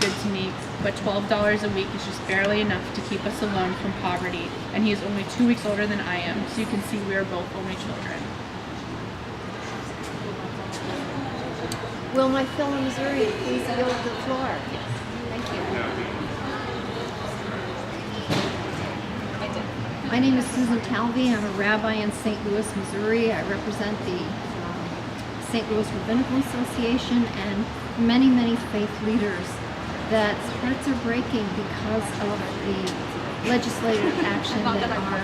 good to me, but $12 a week is just barely enough to keep us alone from poverty, and he is only 2 weeks older than I am, so you can see we are both only children. Will my fellow Missourians please yield the floor? Yes. Thank you. My name is Susan Talve. I'm a rabbi in St. Louis, Missouri. I represent the St. Louis Rabbinical Association and many, many faith leaders that hearts are breaking because of the legislative action that our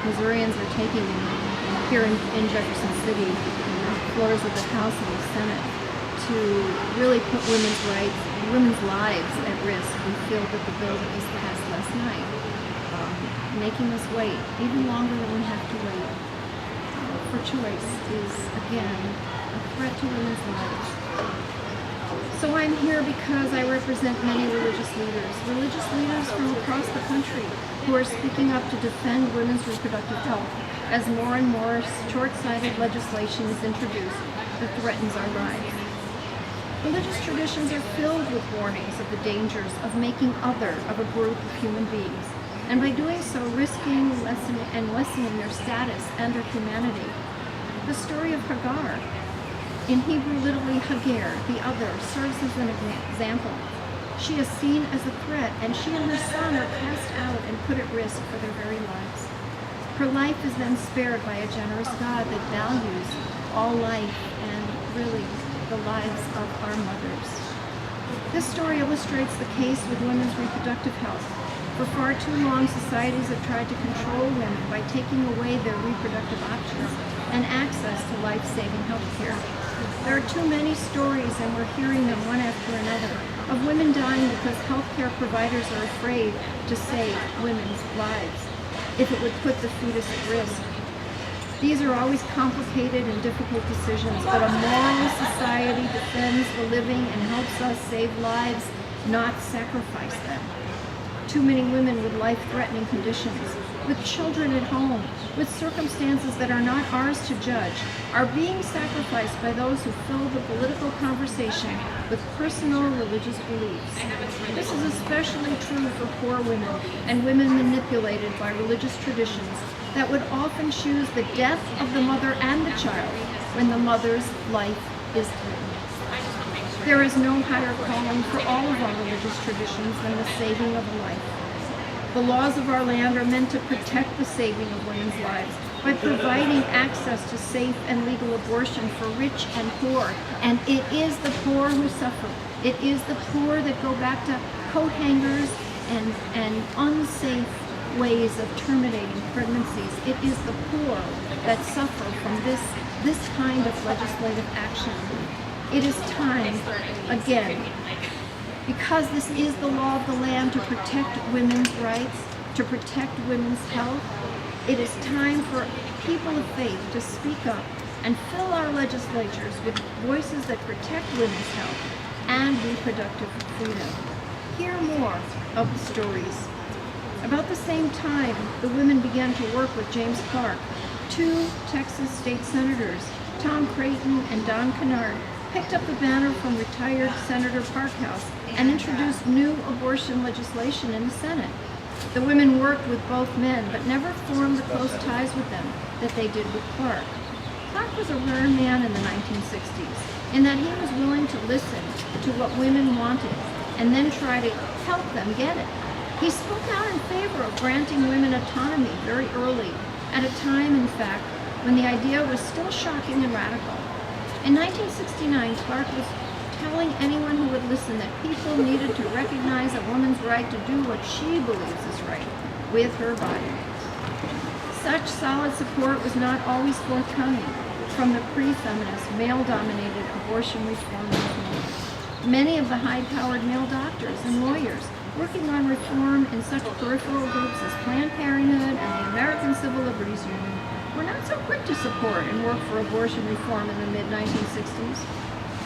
Missourians are taking here in Jefferson City, on the floors of the House and the Senate, to really put women's rights, women's lives at risk. We feel that the bill that was passed last night, making us wait even longer than we have to wait for choice, is again a threat to women's lives. So I'm here because I represent many religious leaders from across the country who are speaking up to defend women's reproductive health as more and more short-sighted legislation is introduced that threatens our lives. Religious traditions are filled with warnings of the dangers of making other of a group of human beings, and by doing so risking lessening their status and their humanity. The story of Hagar, in Hebrew literally Hagar, the other, serves as an example. She is seen as a threat, and she and her son are cast out and put at risk for their very lives. Her life is then spared by a generous God that values all life and really the lives of our mothers. This story illustrates the case with women's reproductive health. For far too long, societies have tried to control women by taking away their reproductive options and access to life-saving health care. There are too many stories, and we're hearing them one after another, of women dying because healthcare providers are afraid to save women's lives if it would put the fetus at risk. These are always complicated and difficult decisions, but a moral society defends the living and helps us save lives, not sacrifice them. Too many women with life-threatening conditions, with children at home, with circumstances that are not ours to judge, are being sacrificed by those who fill the political conversation with personal religious beliefs. This is especially true for poor women and women manipulated by religious traditions that would often choose the death of the mother and the child when the mother's life is threatened. There is no higher calling for all of our religious traditions than the saving of a life. The laws of our land are meant to protect the saving of women's lives by providing access to safe and legal abortion for rich and poor. And it is the poor who suffer. It is the poor that go back to coat hangers and unsafe ways of terminating pregnancies. It is the poor that suffer from this kind of legislative action. It is time, again, because this is the law of the land, to protect women's rights, to protect women's health. It is time for people of faith to speak up and fill our legislatures with voices that protect women's health and reproductive freedom. Hear more of the stories. About the same time, the women began to work with James Clark. Two Texas state senators, Tom Creighton and Don Kennard, picked up the banner from retired Senator Parkhouse and introduced new abortion legislation in the Senate. The women worked with both men, but never formed the close ties with them that they did with Clark. Clark was a rare man in the 1960s, in that he was willing to listen to what women wanted and then try to help them get it. He spoke out in favor of granting women autonomy very early, at a time, in fact, when the idea was still shocking and radical. In 1969, Clark was telling anyone who would listen that people needed to recognize a woman's right to do what she believes is right with her body. Such solid support was not always forthcoming from the pre-feminist, male-dominated abortion reform movement. Many of the high-powered male doctors and lawyers working on reform in such peripheral groups as Planned Parenthood and the American Civil Liberties Union were not so quick to support and work for abortion reform in the mid-1960s.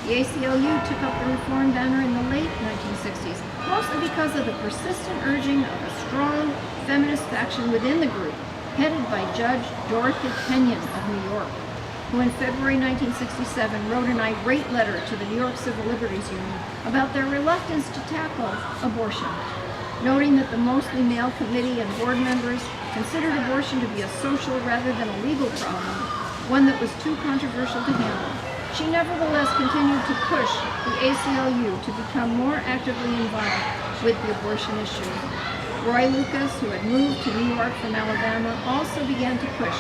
The ACLU took up the reform banner in the late 1960s, mostly because of the persistent urging of a strong feminist faction within the group, headed by Judge Dorothy Kenyon of New York. who in February 1967 wrote an irate letter to the New York Civil Liberties Union about their reluctance to tackle abortion, noting that the mostly male committee and board members considered abortion to be a social rather than a legal problem, one that was too controversial to handle. She nevertheless continued to push the ACLU to become more actively involved with the abortion issue. Roy Lucas, who had moved to New York from Alabama, also began to push,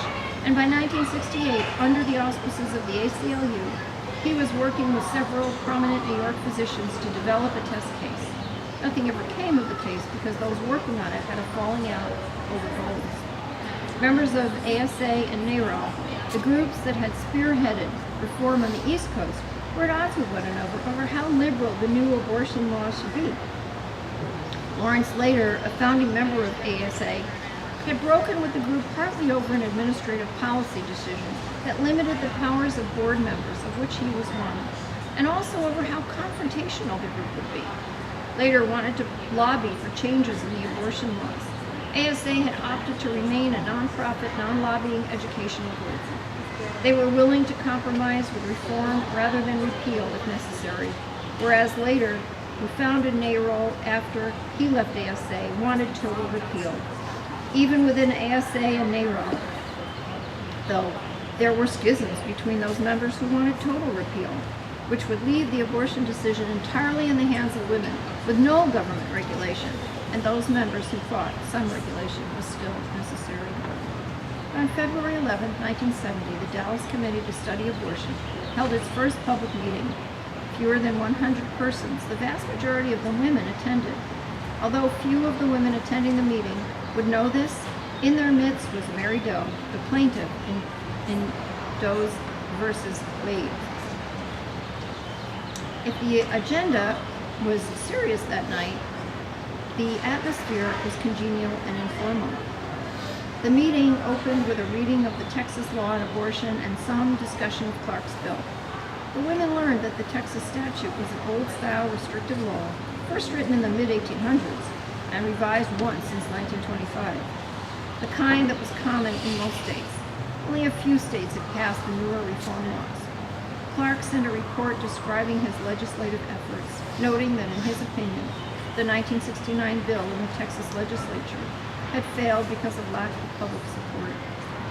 and by 1968, under the auspices of the ACLU, he was working with several prominent New York physicians to develop a test case. Nothing ever came of the case because those working on it had a falling out over goals. Members of ASA and NARAL, the groups that had spearheaded reform on the East Coast, were at odds with one another over how liberal the new abortion law should be. Lawrence Lader, a founding member of ASA, had broken with the group partly over an administrative policy decision that limited the powers of board members, of which he was one, and also over how confrontational the group would be. Lader wanted to lobby for changes in the abortion laws. ASA had opted to remain a nonprofit, non-lobbying educational group. They were willing to compromise with reform rather than repeal if necessary, whereas Lader, who founded NARAL after he left ASA, wanted total repeal. Even within ASA and NARAL, though, there were schisms between those members who wanted total repeal, which would leave the abortion decision entirely in the hands of women, with no government regulation, and those members who thought some regulation was still necessary. On February 11, 1970, the Dallas Committee to Study Abortion held its first public meeting. Fewer than 100 persons, the vast majority of the women, attended. Although few of the women attending the meeting would know this, in their midst was Mary Doe, the plaintiff in Doe's versus Wade. If the agenda was serious that night, the atmosphere was congenial and informal. The meeting opened with a reading of the Texas law on abortion and some discussion of Clark's bill. The women learned that the Texas statute was an old-style restrictive law, first written in the mid-1800s and revised once since 1925, the kind that was common in most states. Only a few states had passed the newer reform laws. Clark sent a report describing his legislative efforts, noting that in his opinion, the 1969 bill in the Texas legislature had failed because of lack of public support.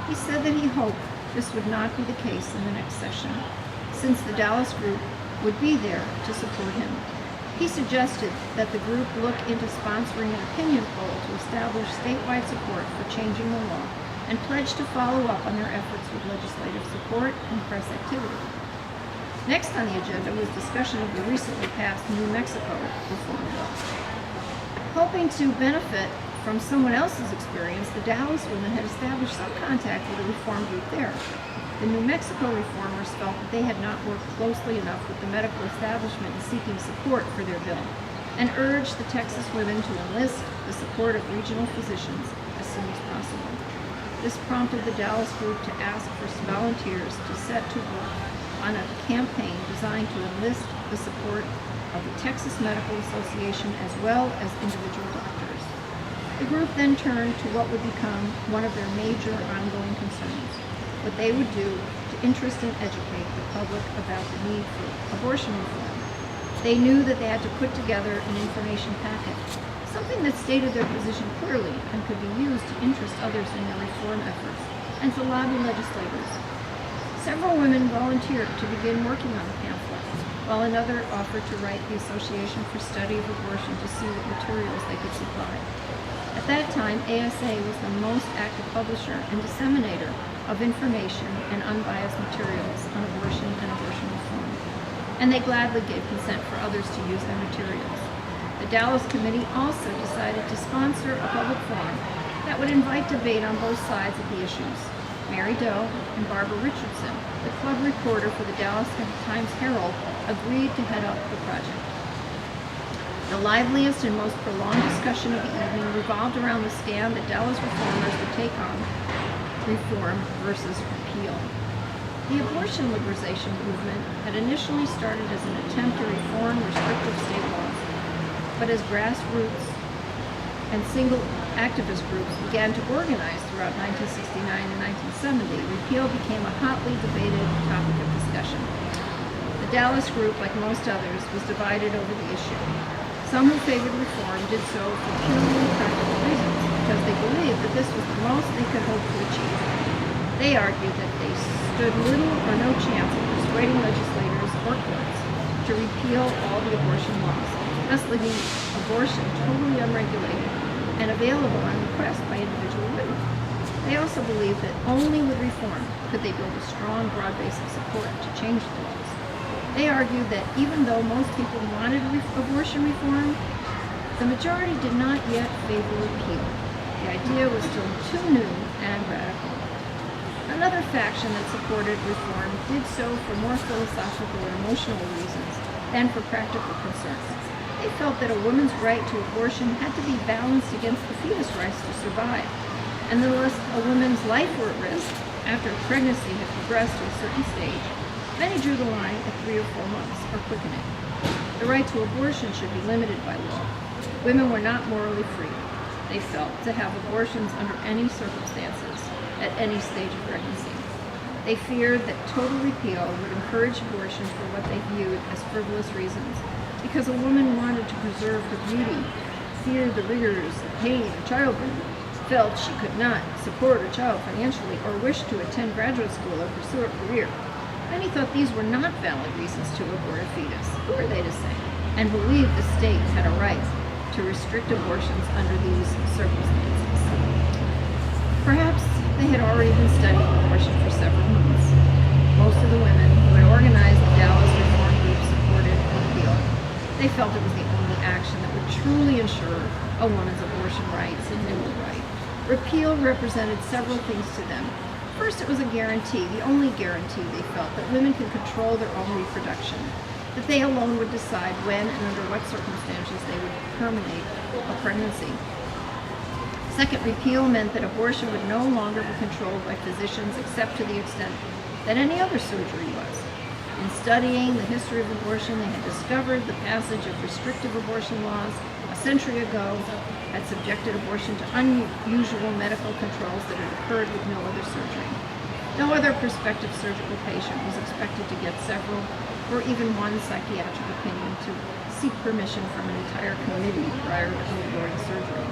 He said that he hoped this would not be the case in the next session, since the Dallas group would be there to support him. He suggested that the group look into sponsoring an opinion poll to establish statewide support for changing the law and pledged to follow up on their efforts with legislative support and press activity. Next on the agenda was discussion of the recently passed New Mexico reform bill. Hoping to benefit from someone else's experience, the Dallas women had established some contact with a reform group there. The New Mexico reformers felt that they had not worked closely enough with the medical establishment in seeking support for their bill, and urged the Texas women to enlist the support of regional physicians as soon as possible. This prompted the Dallas group to ask for volunteers to set to work on a campaign designed to enlist the support of the Texas Medical Association as well as individual doctors. The group then turned to what would become one of their major ongoing concerns, what they would do to interest and educate the public about the need for abortion reform. They knew that they had to put together an information packet, something that stated their position clearly and could be used to interest others in their reform efforts and to lobby legislators. Several women volunteered to begin working on the pamphlet, while another offered to write the Association for Study of Abortion to see what materials they could supply. At that time, ASA was the most active publisher and disseminator of information and unbiased materials on abortion and abortion reform, and they gladly gave consent for others to use their materials. The Dallas Committee also decided to sponsor a public forum that would invite debate on both sides of the issues. Mary Doe and Barbara Richardson, the club reporter for the Dallas Times-Herald, agreed to head up the project. The liveliest and most prolonged discussion of the evening revolved around the stand that Dallas reformers would take on reform versus repeal. The abortion liberalization movement had initially started as an attempt to reform restrictive state laws, but as and single activist groups began to organize throughout 1969 and 1970, repeal became a hotly debated topic of discussion. The Dallas group, like most others, was divided over the issue. Some who favored reform did so for purely practical reasons, because they believed that this was the most they could hope to achieve. They argued that they stood little or no chance of persuading legislators or courts to repeal all the abortion laws, thus leaving abortion totally unregulated and available on request by individual women. They also believed that only with reform could they build a strong, broad base of support to change the laws. They argued that even though most people wanted abortion reform, the majority did not yet favor repeal. The idea was still too new and radical. Another faction that supported reform did so for more philosophical and emotional reasons than for practical concerns. They felt that a woman's right to abortion had to be balanced against the fetus rights to survive, and unless a woman's life were at risk after pregnancy had progressed to a certain stage, many drew the line at 3 or 4 months or quickening. The right to abortion should be limited by law. Women were not morally free, they felt, to have abortions under any circumstances at any stage of pregnancy. They feared that total repeal would encourage abortion for what they viewed as frivolous reasons, because a woman wanted to preserve her beauty, feared the rigors of pain of childbirth, felt she could not support her child financially, or wished to attend graduate school or pursue a career. Many thought these were not valid reasons to abort a fetus, who were they to say, and believed the state had a right to restrict abortions under these circumstances. Perhaps they had already been studying abortion for several months. Most of the women who had organized the Dallas Reform Group supported repeal. They felt it was the only action that would truly ensure a woman's abortion rights and legal right. Repeal represented several things to them. First, it was a guarantee, the only guarantee they felt, that women could control their own reproduction, that they alone would decide when and under what circumstances they would terminate a pregnancy. Second, repeal meant that abortion would no longer be controlled by physicians except to the extent that any other surgery was. In studying the history of abortion, they had discovered the passage of restrictive abortion laws a century ago had subjected abortion to unusual medical controls that had occurred with no other surgery. No other prospective surgical patient was expected to get several or even one psychiatric opinion to seek permission from an entire committee prior to undergoing surgery.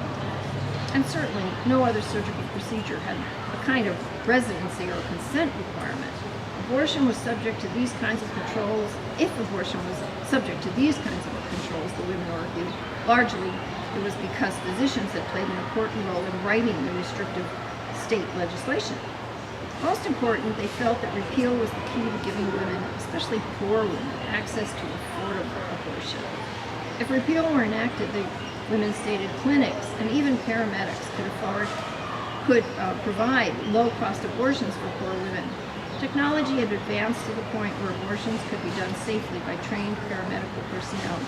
And certainly, no other surgical procedure had a kind of residency or consent requirement. Abortion was subject to these kinds of controls. If abortion was subject to these kinds of controls, the women argued, largely it was because physicians had played an important role in writing the restrictive state legislation. Most important, they felt that repeal was the key to giving women, especially poor women, access to affordable abortion. If repeal were enacted, the women stated clinics and even paramedics could provide low-cost abortions for poor women. Technology had advanced to the point where abortions could be done safely by trained paramedical personnel.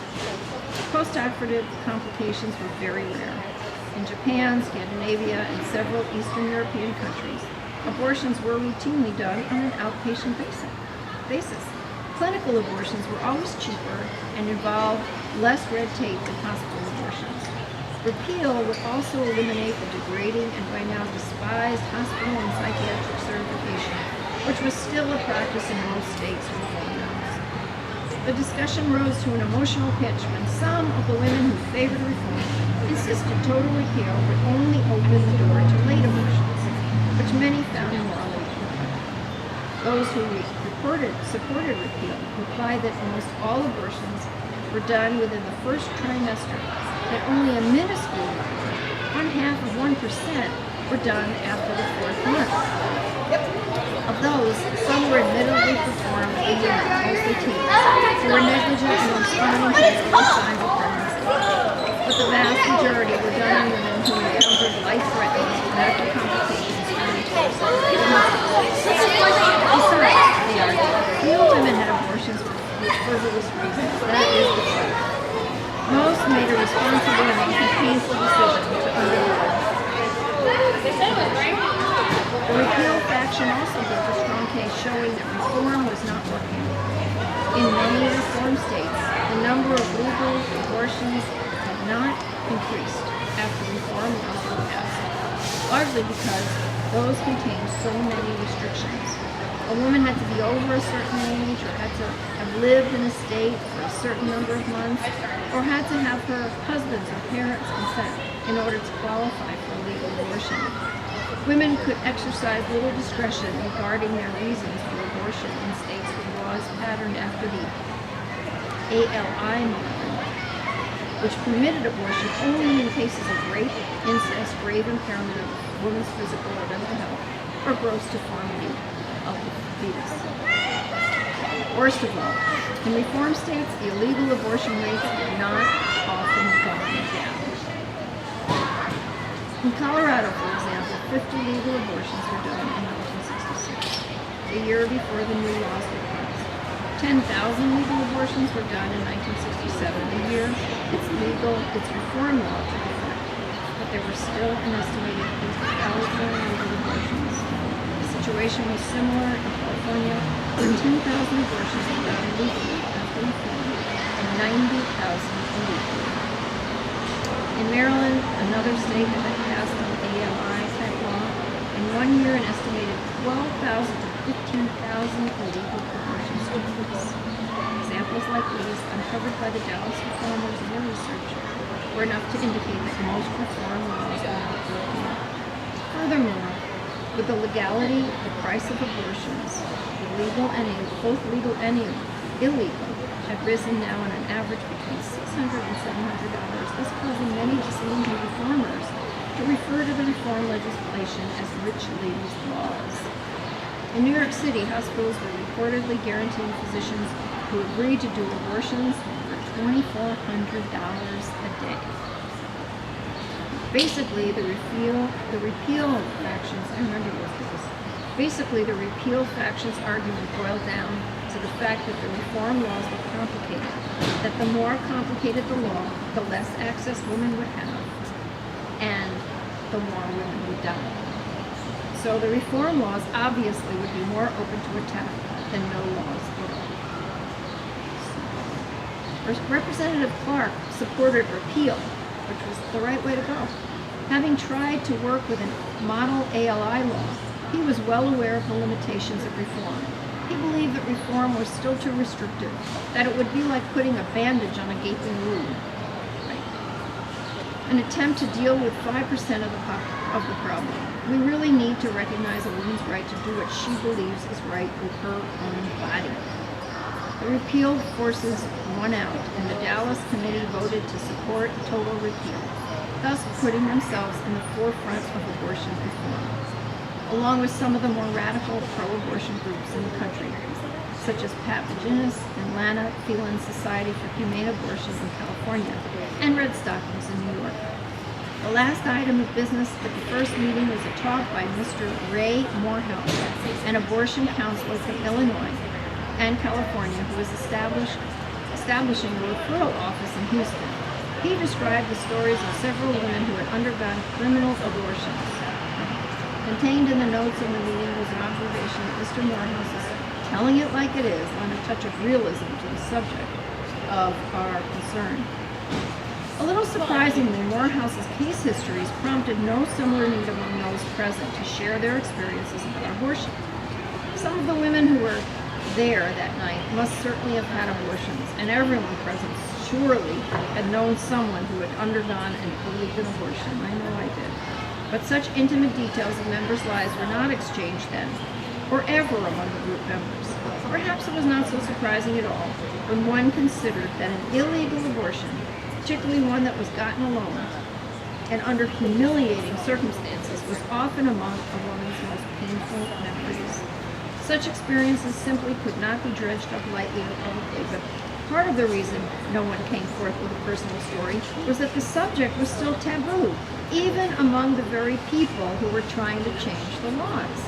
Post-operative complications were very rare. In Japan, Scandinavia, and several Eastern European countries, abortions were routinely done on an outpatient basis. Clinical abortions were always cheaper and involved less red tape than hospital abortions. Repeal would also eliminate the degrading and by now despised hospital and psychiatric certification, which was still a practice in most states reform laws. The discussion rose to an emotional pitch when some of the women who favored reform insisted total repeal would only open the door to late abortions, which many found morally repugnant. Those who supported repeal replied that almost all abortions were done within the first trimester, that only a minuscule number, 0.5% were done after the 4th month. Of those, some were admittedly performed in women, mostly teens, who were negligent in responding to the early signs of pregnancy. But the vast majority were done in women who encountered life-threatening medical complications during 12 pregnancy. Besides, they argued, few women had abortions for frivolous reasons. That is the truth. Most made a responsible and often painful decision to undergo abortion. The repeal faction also built a strong case showing that reform was not working. In many reform states, the number of legal abortions had not increased. after reform laws were passed, largely because those contained so many restrictions. A woman had to be over a certain age, or had to have lived in a state for a certain number of months, or had to have her husband's or parents' consent in order to qualify for legal abortion. Women could exercise little discretion regarding their reasons for abortion in states with laws patterned after the ALI model, which permitted abortion only in cases of rape, incest, grave impairment of a woman's physical or mental health, or gross deformity of the fetus. Worst of all, in reform states, the illegal abortion rates have not often gone down. In Colorado, for example, 50 legal abortions were done in 1966, the year before the new laws were passed. 10,000 legal abortions were done in 1967, the year its reform law took effect, but there were still an estimated 8,000 legal abortions. The situation was similar in California, where 10,000 abortions were done legally after reform and 90,000 illegally. In Maryland, another state that had passed an ALI type law, in 1 year an estimated 12,000 to 15,000 illegal abortions took place. Examples like these, uncovered by the Dallas reformers and their research, were enough to indicate that most reform laws are not working. Furthermore, with the legality, the price of abortions, both legal and illegal, have risen now on an average between $600 and $700, thus causing many disillusioned reformers to refer to the reform legislation as rich ladies' laws. In New York City, hospitals were reportedly guaranteeing physicians who agreed to do abortions for $2,400 a day. Basically, the repeal factions, I remember this. Basically, the repeal factions argument boiled down to the fact that the reform laws were complicated, that the more complicated the law, the less access women would have, and the more women would die. So the reform laws obviously would be more open to attack than no laws at all. Representative Clark supported repeal, which was the right way to go. Having tried to work with a model ALI law, he was well aware of the limitations of reform. He believed that reform was still too restrictive, that it would be like putting a bandage on a gaping wound. An attempt to deal with 5% of the problem. We really need to recognize a woman's right to do what she believes is right with her own body. The repeal forces won out, and the Dallas committee voted to support total repeal, thus putting themselves in the forefront of abortion reform, along with some of the more radical pro-abortion groups in the country, such as Pat Virginis and Lana Phelan Society for Humane Abortion in California, and Red Stockings in New York. The last item of business at the first meeting was a talk by Mr. Ray Morehouse, an abortion counselor from Illinois and California who is establishing a referral office in Houston. He described the stories of several women who had undergone criminal abortions. Contained in the notes of the meeting was an observation that Mr. Morehouse is telling it like it is, on a touch of realism to the subject of our concern. A little surprisingly, Morehouse's case histories prompted no similar need among those present to share their experiences about abortion. Some of the women who were there that night must certainly have had abortions, and everyone present surely had known someone who had undergone an illegal abortion. I know I did. But such intimate details of members' lives were not exchanged then, or ever among the group members. Perhaps it was not so surprising at all when one considered that an illegal abortion, particularly one that was gotten alone and under humiliating circumstances, was often among a woman's most painful memories. Such experiences simply could not be dredged up lightly or publicly, but part of the reason no one came forth with a personal story was that the subject was still taboo, even among the very people who were trying to change the laws.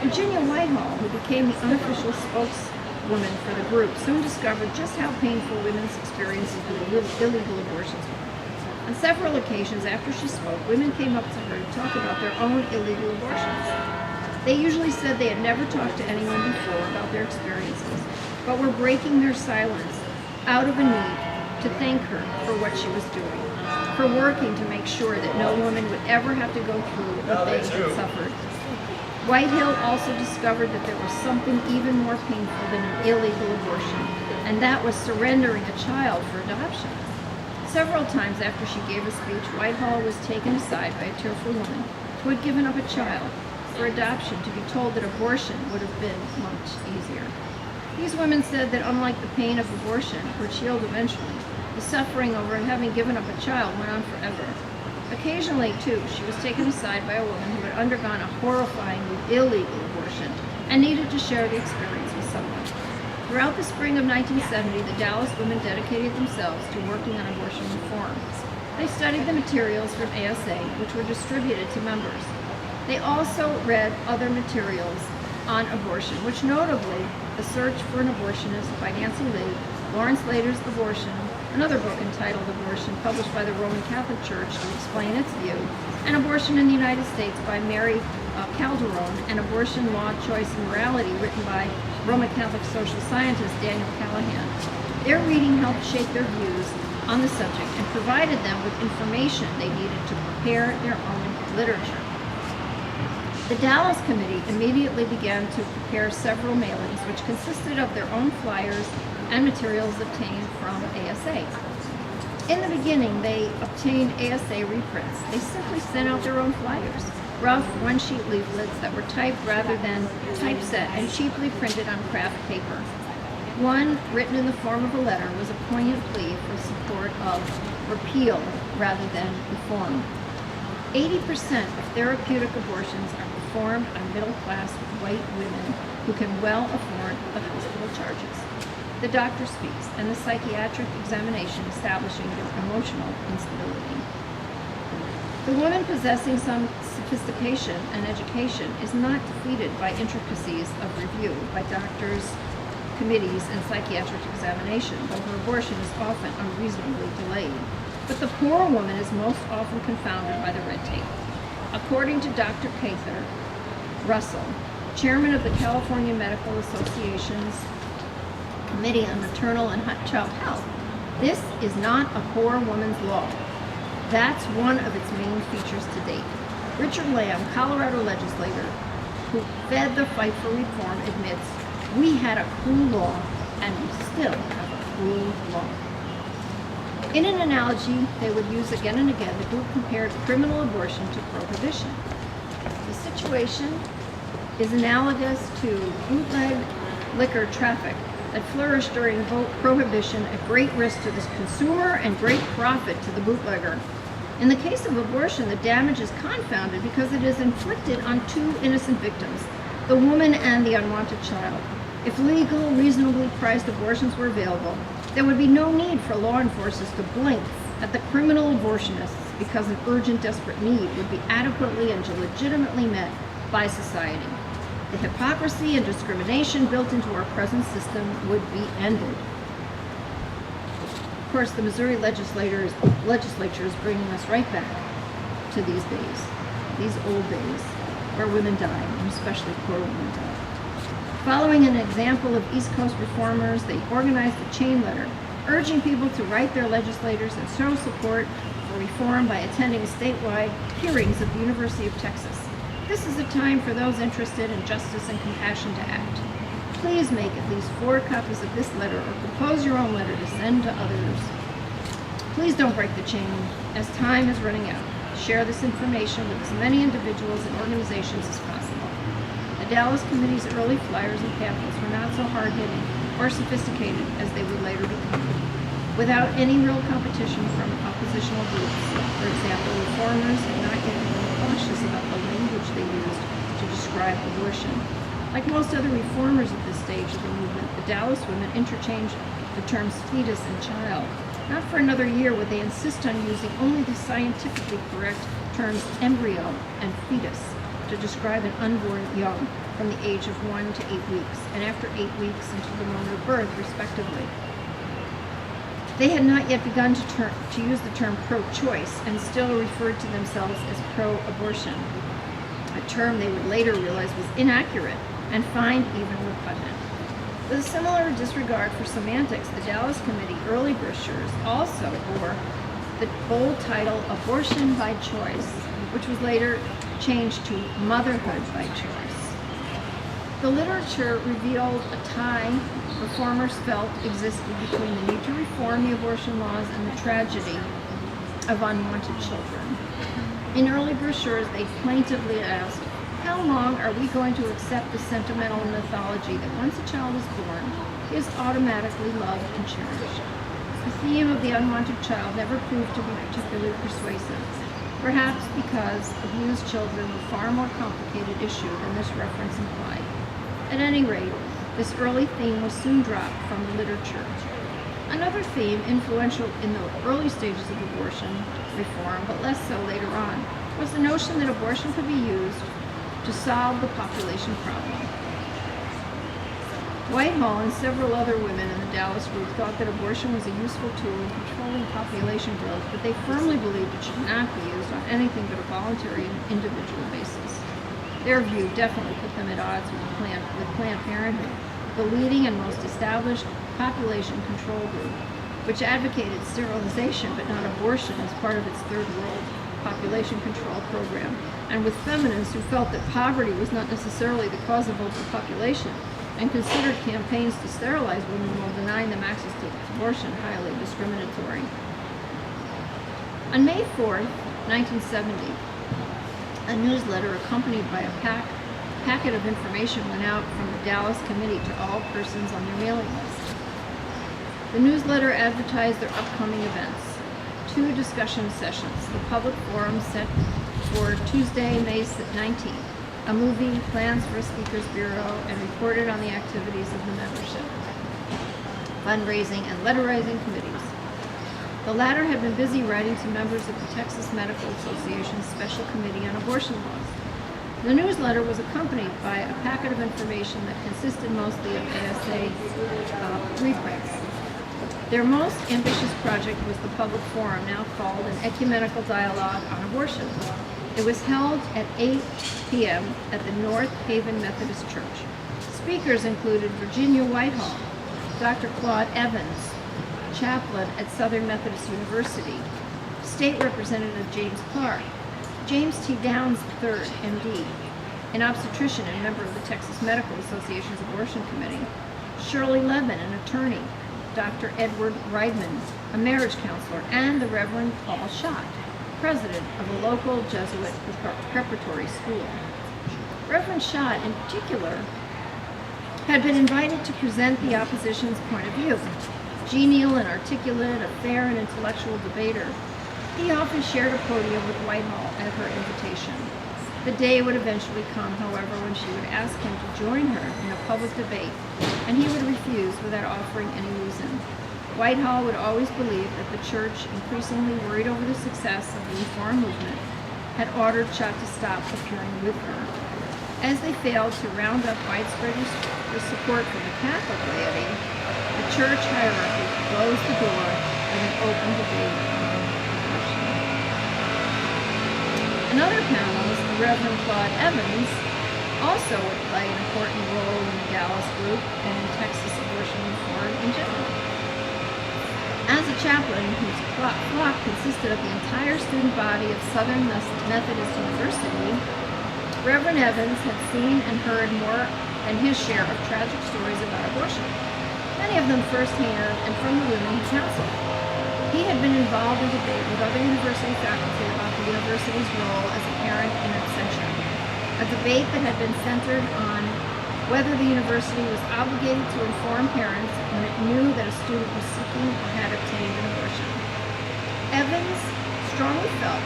Virginia Whitehall, who became the unofficial spokeswoman for the group, soon discovered just how painful women's experiences with illegal abortions were. On several occasions after she spoke, women came up to her to talk about their own illegal abortions. They usually said they had never talked to anyone before about their experiences, but were breaking their silence out of a need to thank her for what she was doing, for working to make sure that no woman would ever have to go through what they had suffered. Whitehill also discovered that there was something even more painful than an illegal abortion, and that was surrendering a child for adoption. Several times after she gave a speech, Whitehall was taken aside by a tearful woman who had given up a child for adoption to be told that abortion would have been much easier. These women said that unlike the pain of abortion, which healed eventually, the suffering over having given up a child went on forever. Occasionally, too, she was taken aside by a woman who had undergone a horrifyingly illegal abortion and needed to share the experience with someone. Throughout the spring of 1970, the Dallas women dedicated themselves to working on abortion reform. They studied the materials from ASA, which were distributed to members. They also read other materials on abortion, which notably The Search for an Abortionist by Nancy Lee, Lawrence Lader's Abortion, another book entitled Abortion, published by the Roman Catholic Church to explain its view, and Abortion in the United States by Mary Calderon, and Abortion, Law, Choice, and Morality, written by Roman Catholic social scientist Daniel Callahan. Their reading helped shape their views on the subject and provided them with information they needed to prepare their own literature. The Dallas Committee immediately began to prepare several mailings, which consisted of their own flyers and materials obtained from ASA. In the beginning, they obtained ASA reprints. They simply sent out their own flyers, rough one-sheet leaflets that were typed rather than typeset and cheaply printed on craft paper. One, written in the form of a letter, was a poignant plea for support of repeal rather than reform. 80% of therapeutic abortions are performed on middle-class white women who can well afford the hospital charges. The doctor speaks, and the psychiatric examination establishing their emotional instability. The woman possessing some sophistication and education is not defeated by intricacies of review by doctors, committees, and psychiatric examination, though her abortion is often unreasonably delayed. But the poor woman is most often confounded by the red tape. According to Dr. Cather Russell, chairman of the California Medical Association's Committee on Maternal and Child Health, this is not a poor woman's law. That's one of its main features to date. Richard Lamb, Colorado legislator, who fed the fight for reform, admits, "We had a cruel law, and we still have a cruel law." In an analogy they would use again and again, the group compared criminal abortion to prohibition. The situation is analogous to bootleg liquor traffic that flourished during prohibition at great risk to the consumer and great profit to the bootlegger. In the case of abortion, the damage is confounded because it is inflicted on two innocent victims, the woman and the unwanted child. If legal, reasonably priced abortions were available, there would be no need for law enforcers to blink at the criminal abortionists because an urgent, desperate need would be adequately and legitimately met by society. The hypocrisy and discrimination built into our present system would be ended. Of course, the Missouri legislature is bringing us right back to these days, these old days, where women died, and especially poor women died. Following an example of East Coast reformers, they organized a chain letter urging people to write their legislators and show support for reform by attending statewide hearings at the University of Texas. This is a time for those interested in justice and compassion to act. Please make at least 4 copies of this letter or compose your own letter to send to others. Please don't break the chain as time is running out. Share this information with as many individuals and organizations as possible. The Dallas Committee's early flyers and pamphlets were not so hard-hitting or sophisticated as they would later become. Without any real competition from oppositional groups, for example, reformers had not yet been cautious about the language they used to describe abortion. Like most other reformers at this stage of the movement, the Dallas women interchanged the terms fetus and child. Not for another year would they insist on using only the scientifically correct terms embryo and fetus to describe an unborn young from the age of 1 to 8 weeks, and after 8 weeks until the moment of birth, respectively. They had not yet begun to use the term pro-choice and still referred to themselves as pro-abortion, a term they would later realize was inaccurate and find even repugnant. With a similar disregard for semantics, the Dallas Committee early brochures also bore the bold title Abortion by Choice, which was later changed to Motherhood by Choice. The literature revealed a tie reformers felt existed between the need to reform the abortion laws and the tragedy of unwanted children. In early brochures, they plaintively asked, how long are we going to accept the sentimental mythology that once a child is born, he is automatically loved and cherished? The theme of the unwanted child never proved to be particularly persuasive, perhaps because abused children were a far more complicated issue than this reference implied. At any rate, this early theme was soon dropped from the literature. Another theme influential in the early stages of abortion reform, but less so later on, was the notion that abortion could be used to solve the population problem. Whitehall and several other women in the Dallas group thought that abortion was a useful tool in controlling population growth, but they firmly believed it should not be used on anything but a voluntary and individual basis. Their view definitely put them at odds with Planned Parenthood, the leading and most established population control group, which advocated sterilization but not abortion as part of its third world population control program, and with feminists who felt that poverty was not necessarily the cause of overpopulation and considered campaigns to sterilize women while denying them access to abortion highly discriminatory. On May 4th, 1970, a newsletter accompanied by a packet of information went out from the Dallas Committee to all persons on their mailing list. The newsletter advertised their upcoming events. 2 discussion sessions, the public forum set for Tuesday, May 19th, a movie, plans for a speakers bureau, and reported on the activities of the membership, fundraising, and letterizing committees. The latter had been busy writing to members of the Texas Medical Association's Special Committee on Abortion Laws. The newsletter was accompanied by a packet of information that consisted mostly of ASA reprints. Their most ambitious project was the public forum, now called an Ecumenical Dialogue on Abortion. It was held at 8 p.m. at the North Haven Methodist Church. Speakers included Virginia Whitehall, Dr. Claude Evans, chaplain at Southern Methodist University, State Representative James Clark, James T. Downs III, MD, an obstetrician and member of the Texas Medical Association's Abortion Committee, Shirley Levin, an attorney, Dr. Edward Reidman, a marriage counselor, and the Reverend Paul Schott, president of a local Jesuit preparatory school. Reverend Schott, in particular, had been invited to present the opposition's point of view. Genial and articulate, a fair and intellectual debater, he often shared a podium with Whitehall at her invitation. The day would eventually come, however, when she would ask him to join her in a public debate, and he would refuse without offering any reason. Whitehall would always believe that the church, increasingly worried over the success of the reform movement, had ordered Schott to stop appearing with her. As they failed to round up widespread support from the Catholic laity, the church hierarchy closed the door and an open debate on abortion. Another panelist, the Reverend Claude Evans, also would play an important role in the Dallas group and in Texas abortion reform in general. As a chaplain whose flock consisted of the entire student body of Southern Methodist University, Reverend Evans had seen and heard more than his share of tragic stories about abortion, many of them firsthand and from the women he counseled. He had been involved in debate with other university faculty about the university's role as a parent in absentia, a debate that had been centered on whether the university was obligated to inform parents when it knew that a student was seeking or had obtained an abortion. Evans strongly felt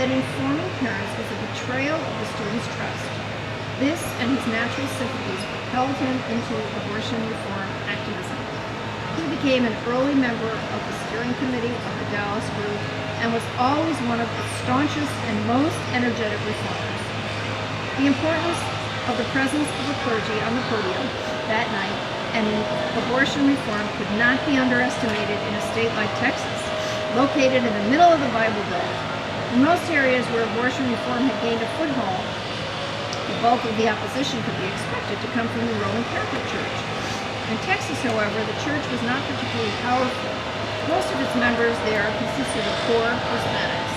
that informing parents was a betrayal of the student's trust. This and his natural sympathies propelled him into abortion reform activism. He became an early member of the steering committee of the Dallas group and was always one of the staunchest and most energetic reformers. The importance of the presence of the clergy on the podium that night and in abortion reform could not be underestimated in a state like Texas, located in the middle of the Bible Belt. In most areas where abortion reform had gained a foothold, the bulk of the opposition could be expected to come from the Roman Catholic Church. In Texas, however, the church was not particularly powerful. Most of its members there consisted of poor Hispanics.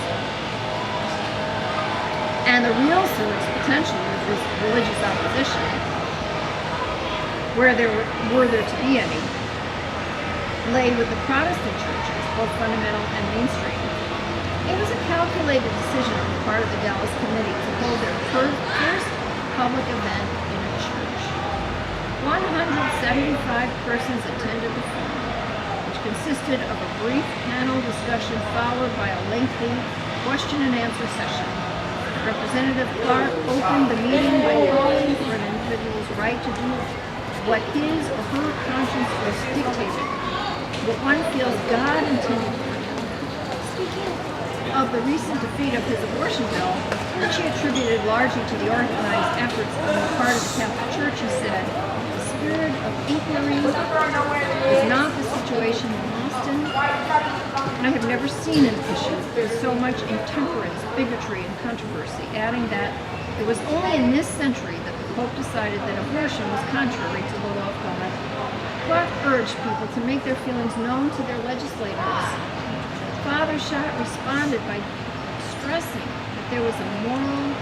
And the real source, potentially, of this religious opposition, were there to be any, lay with the Protestant churches, both fundamental and mainstream. It was a calculated decision on the part of the Dallas Committee to hold their first public event in a church. 175 persons attended the forum, which consisted of a brief panel discussion followed by a lengthy question and answer session. Representative Clark opened the meeting by calling for an individual's right to do what his or her conscience was dictated, what one feels God intended for him. Speaking of the recent defeat of his abortion bill, which he attributed largely to the organized efforts on the part of the Catholic Church, he said, "The spirit of inquiry is not the situation in Austin. I have never seen an issue with so much intemperance, bigotry, and controversy," adding that it was only in this century that the Pope decided that abortion was contrary to the law of God. Clark urged people to make their feelings known to their legislators. Father Schott responded by stressing that there was a moral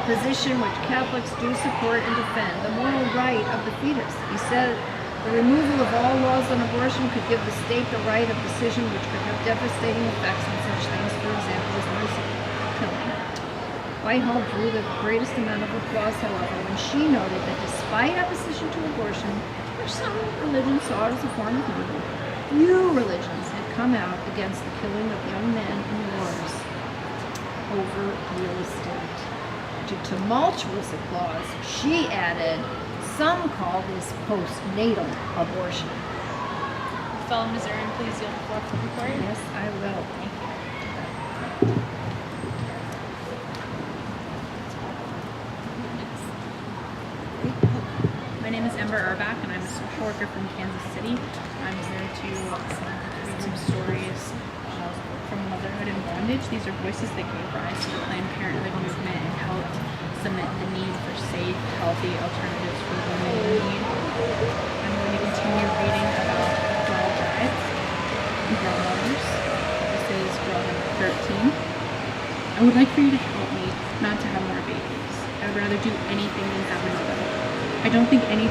position which Catholics do support and defend, the moral right of the fetus. He said the removal of all laws on abortion could give the state the right of decision which could have devastating effects on such things, for example, as mercy killing. Whitehall drew the greatest amount of applause, however, when she noted that despite opposition to abortion, which some religions saw as a form of evil, few religions had come out against the killing of young men in wars over real estate. To tumultuous applause, she added, "Some call this postnatal abortion." Fellow Missourian, please yield the floor for recording. Yes, I will. Thank you. My name is Ember Urbach, and I'm a social worker from Kansas City. I'm here to read some stories from motherhood and bondage. These are voices that gave rise to the Planned Parenthood movement and helped cement the need for safe, healthy alternatives for women in need. I'm going to continue reading about girl brides and girl mothers. This is girl number 13. I would like for you to help me not to have more babies. I would rather do anything than have another. I don't think anything